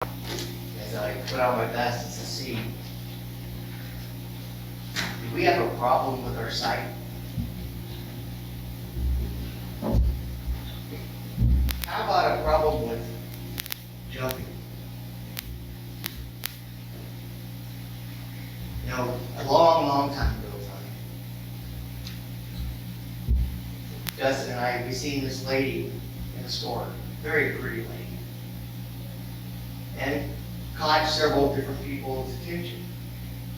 as I put on my glasses to see, do we have a problem with our sight? How about a problem with jumping? You know, a long, long time ago, Justin and I, we seen this lady in the store, very pretty lady, and caught several different people's attention.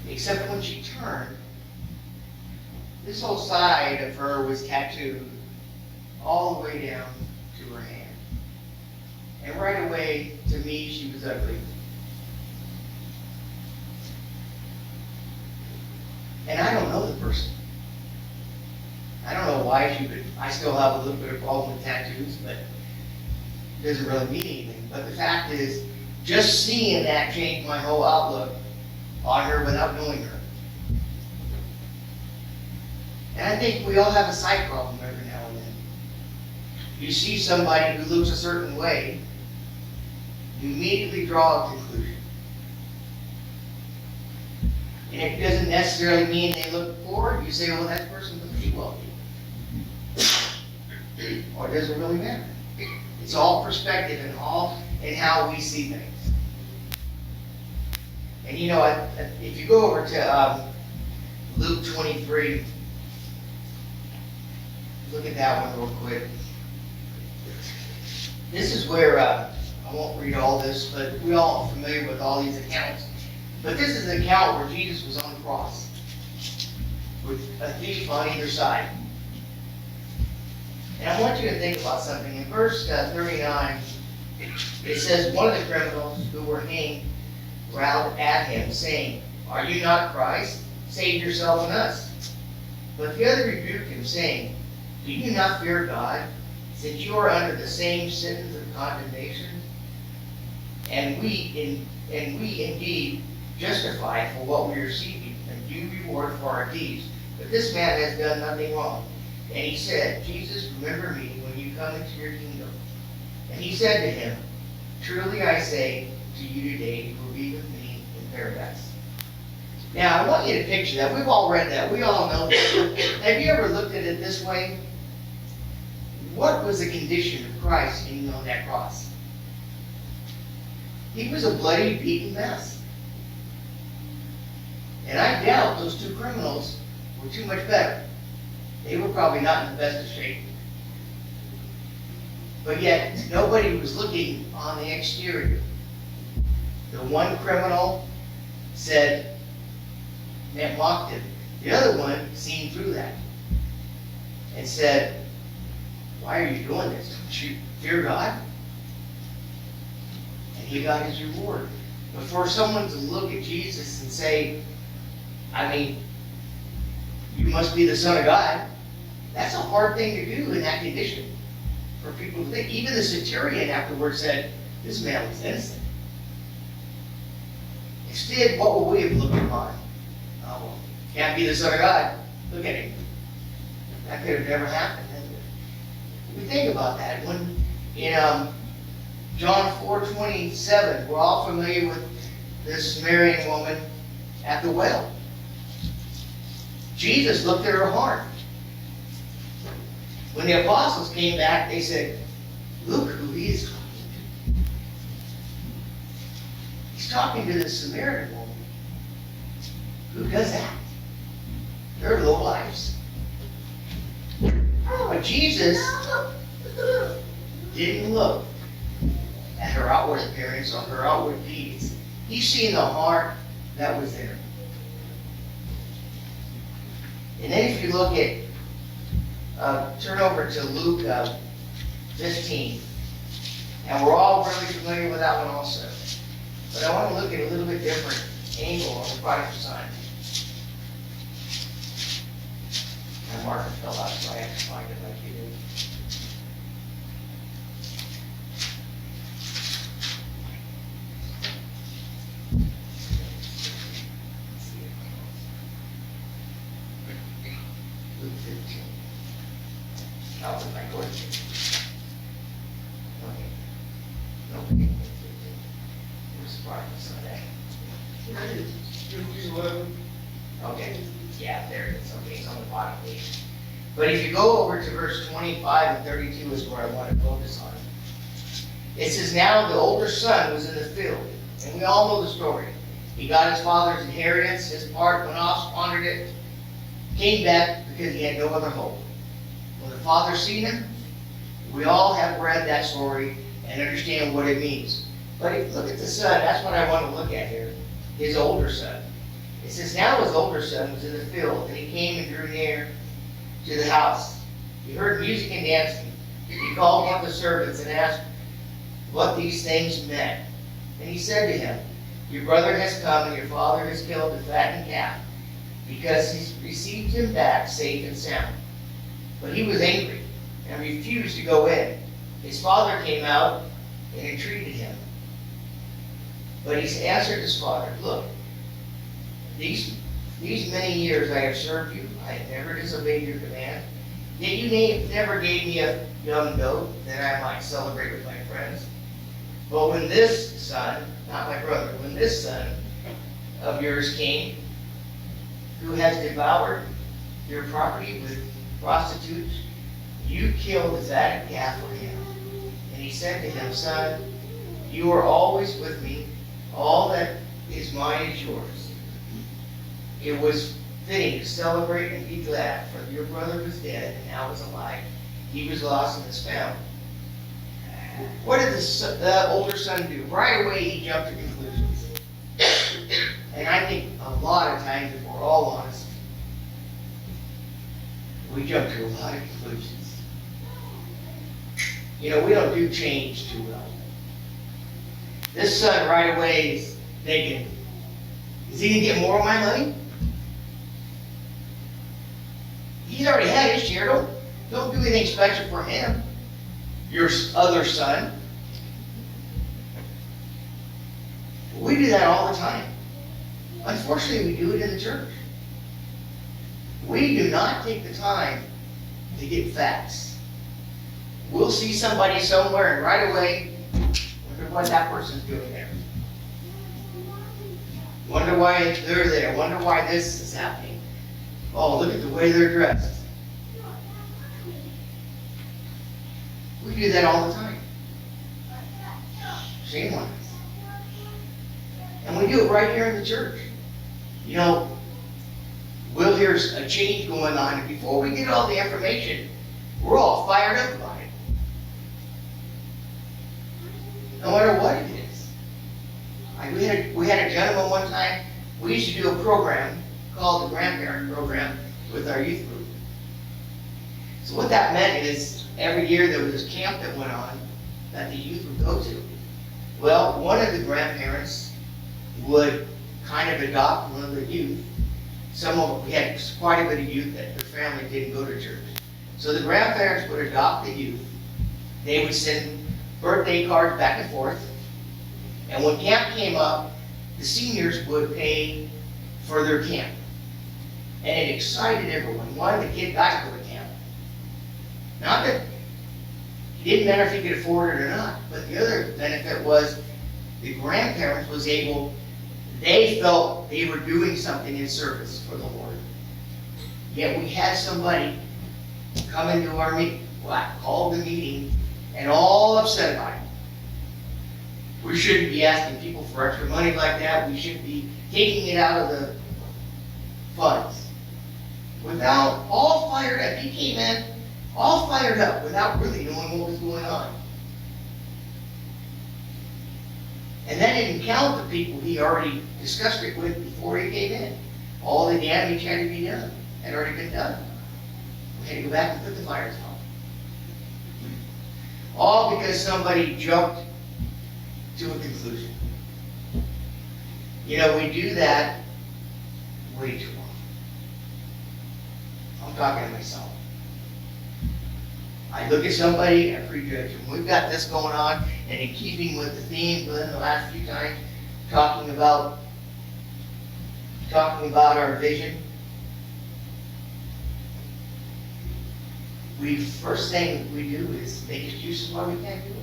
Except when she turned, this whole side of her was tattooed all the way down to her hand. And right away, to me, she was ugly. And I don't know the person. I don't know why she would. I still have a little bit of problem with tattoos, but it doesn't really mean anything. But the fact is, just seeing that changed my whole outlook on her without knowing her. And I think we all have a sight problem every now and then. You see somebody who looks a certain way, you immediately draw a conclusion. And it doesn't necessarily mean they look poor. You say, well, that person looks pretty wealthy. Or it doesn't really matter. It's all perspective and all in how we see things. And you know, if you go over to Luke 23, look at that one real quick. This is where, I won't read all this, but we all are familiar with all these accounts. But this is an account where Jesus was on the cross with a thief on either side. And I want you to think about something. In verse 39, it says, one of the criminals who were hanged growled at him, saying, "Are you not Christ? Save yourself and us." But the other rebuked him, saying, "Do you not fear God, since you are under the same sentence of condemnation? And we indeed justified for what we are receiving, and due reward for our deeds. But this man has done nothing wrong." And he said, "Jesus, remember me when you come into your kingdom." And he said to him, "Truly I say to you today, you will be with me in paradise." Now, I want you to picture that. We've all read that. We all know that. Have you ever looked at it this way? What was the condition of Christ hanging on that cross? He was a bloody, beaten mess. And I doubt those two criminals were too much better. They were probably not in the best of shape. But yet, nobody was looking on the exterior. The one criminal said, that mocked him. The other one seen through that and said, "Why are you doing this? Don't you fear God?" And he got his reward. But for someone to look at Jesus and say, I mean, "You must be the Son of God," that's a hard thing to do in that condition. For people to think. Even the centurion afterwards said, "This man was innocent." Instead, what will we have looked upon? Oh, well, can't be the Son of God. Look at him. That could have never happened. We think about that. When in John 4:27, we're all familiar with this Samaritan woman at the well. Jesus looked at her heart. When the apostles came back, they said, "Look who he is talking to." He's talking to this Samaritan woman. Who does that? They're low lives. But Jesus didn't look at her outward appearance or her outward deeds. He's seen the heart that was there. And then if you look at, turn over to Luke 15. And we're all really familiar with that one also. But I want to look at a little bit different angle on the prodigal son. My marker fell out, so I have to find it like you did. Luke 15. I'll put my cord. Okay. No, prodigal son at? 11. Okay, yeah, there it is. Okay, it's on the bottom page. But if you go over to verse 25 and 32 is where I want to focus on. It says, now the older son was in the field. And we all know the story. He got his father's inheritance, his part, went off, squandered it, came back because he had no other hope. When the father seen him, we all have read that story and understand what it means. But if you look at the son, that's what I want to look at here, his older son. It says, now his older son was in the field, and he came and drew near to the house. He heard music and dancing. He called one of the servants and asked what these things meant. And he said to him, your brother has come, and your father has killed the fattened calf, because he received him back safe and sound. But he was angry and refused to go in. His father came out and entreated him. But he answered his father, look, these many years I have served you. I have never disobeyed your command. Yet you never gave me a young goat that I might celebrate with my friends. But when this son, not my brother, when this son of yours came, who has devoured your property with prostitutes, you killed the fatted calf for him. And he said to him, son, you are always with me. All that is mine is yours. It was fitting to celebrate and be glad, for your brother was dead and now is alive. He was lost and is found. What did the older son do? Right away he jumped to conclusions. And I think a lot of times, if we're all honest, we jump to a lot of conclusions. You know, we don't do change too well. This son right away is thinking, is he going to get more of my money? He's already had his share. Don't do anything special for him. Your other son. We do that all the time. Unfortunately, we do it in the church. We do not take the time to get facts. We'll see somebody somewhere and right away wonder what that person's doing there. Wonder why they're there. Wonder why this is happening. Oh, look at the way they're dressed. We do that all the time. Shame on us. And we do it right here in the church. You know, we'll hear a change going on, and before we get all the information, we're all fired up about it. No matter what it is. Like we had a gentleman one time, we used to do a program called the grandparent program with our youth group. So what that meant is every year there was this camp that went on that the youth would go to. Well, one of the grandparents would kind of adopt one of the youth. We had quite a bit of youth that their family didn't go to church. So the grandparents would adopt the youth. They would send birthday cards back and forth. And when camp came up, the seniors would pay for their camp. And it excited everyone. One of the kids got to go to camp. Not that it didn't matter if he could afford it or not, but the other benefit was the grandparents was able, they felt they were doing something in service for the Lord. Yet we had somebody come into our meeting, called the meeting, and all upset about it. We shouldn't be asking people for extra money like that. We should be taking it out of the funds. Without all fired up, he came in all fired up without really knowing what was going on. And that didn't count the people he already discussed it with before he came in. All the damage had to be done, had already been done. We had to go back and put the fires out. All because somebody jumped to a conclusion. You know, we do that way too long. I'm talking to myself. I look at somebody, I prejudge them. We've got this going on, and in keeping with the theme within the last few times, talking about our vision. First thing we do is make excuses why we can't do it.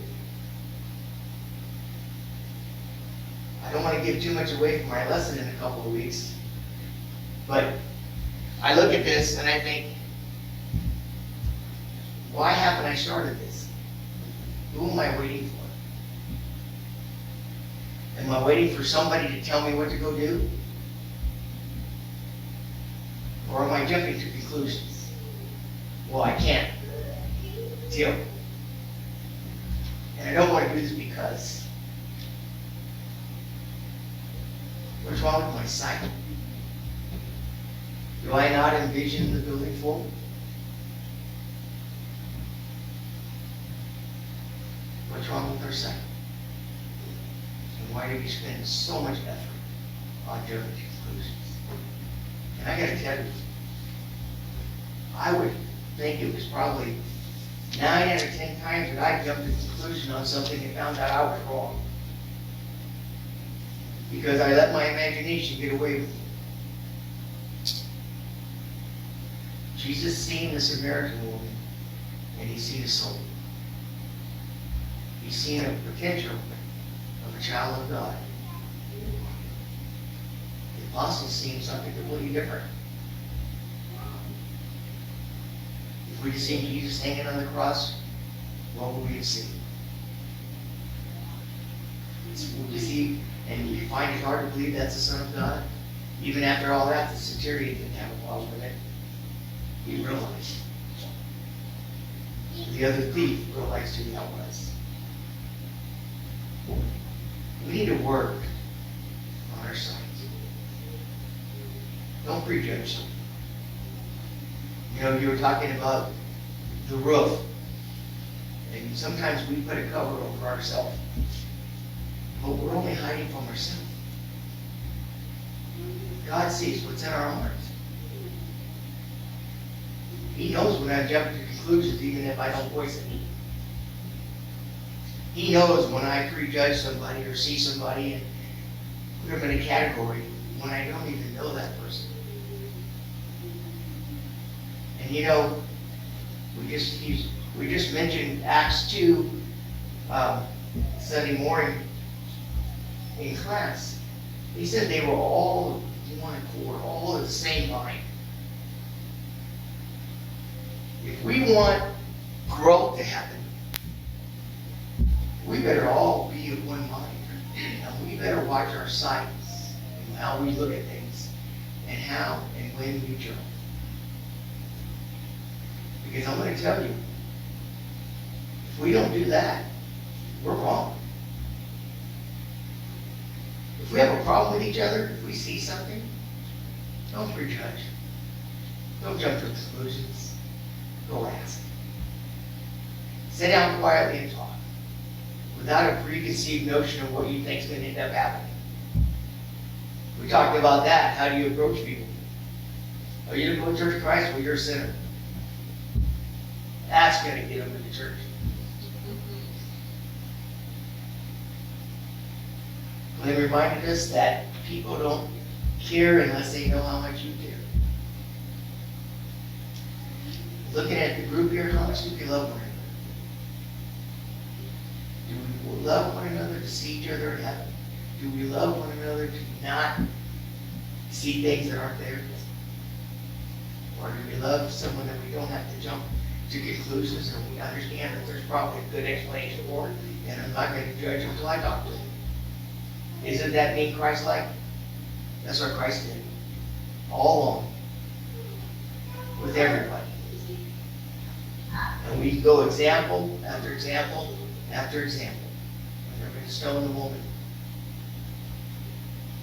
I don't want to give too much away from my lesson in a couple of weeks, but I look at this and I think, why haven't I started this? Who am I waiting for? Am I waiting for somebody to tell me what to go do? Or am I jumping to conclusions? Well, I can't. Deal. And I don't want to do this because what's wrong with my sight? Do I not envision the building full? What's wrong with our sight? And why do we spend so much effort on jumping to conclusions? And I got to tell you, I would think it was probably 9 out of 10 times that I jumped to a conclusion on something and found out I was wrong. Because I let my imagination get away with me. Jesus seen the Samaritan woman, and He's seen a soul. He's seen a potential of a child of God. The apostles seen something completely different. If we had seen Jesus hanging on the cross, what would we have seen? Would you see, and you find it hard to believe that's the Son of God? Even after all that, the centurion didn't have a problem with it. He realized. The other thief realized who that was. We need to work on our sight. Don't prejudge them. You know, you were talking about the roof. And sometimes we put a cover over ourselves. But we're only hiding from ourselves. God sees what's in our hearts. He knows when I jump to conclusions, even if I don't voice it. He knows when I prejudge somebody or see somebody and put them in a category when I don't even know that person. And you know, we just mentioned Acts 2 Sunday morning in class. He said they were all of one accord, all of the same mind. If we want growth to happen, we better all be of one mind. And we better watch our sights and how we look at things and how and when we jump. Because I'm going to tell you, if we don't do that, we're wrong. If we have a problem with each other, if we see something, don't prejudge. Don't jump to conclusions. Go ask. Sit down quietly and talk without a preconceived notion of what you think is going to end up happening. We talked about that. How do you approach people? Are you to go to Church of Christ? Well, you're a sinner. That's going to get them to the church. They reminded us that people don't care unless they know how much you care. Looking at the group here, how much do we love one another? Do we love one another to see each other in heaven? Do we love one another to not see things that aren't there? Or do we love someone that we don't have to jump to conclusions and we understand that there's probably a good explanation for it, and I'm not going to judge until I talk to him? Isn't that being Christ-like? That's what Christ did. All along. With everybody. And we go example after example after example. And they're going to stone the woman.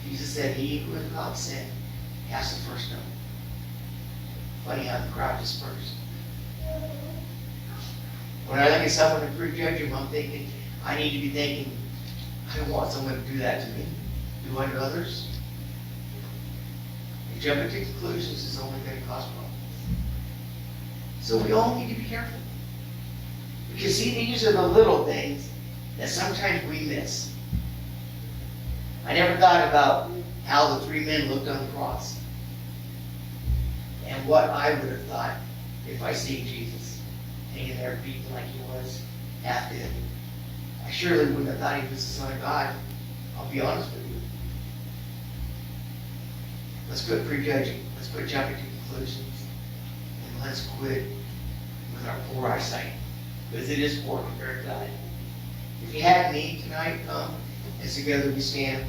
Jesus said, he who is without sin cast the first stone. Funny how the crowd dispersed. When I look at someone and prejudge him, I'm thinking, I need to be thinking, I don't want someone to do that to me. Do unto others. And jumping to conclusions is only going to cause problems. So we all need to be careful. Because see, these are the little things that sometimes we miss. I never thought about how the 3 men looked on the cross. And what I would have thought if I seen Jesus hanging there beaten like he was, half dead. I surely wouldn't have thought he was the Son of God. I'll be honest with you. Let's quit prejudging. Let's quit jumping to conclusions. And let's quit with our poor eyesight. Because it is poor compared to God. If you have need tonight, come. As together we stand.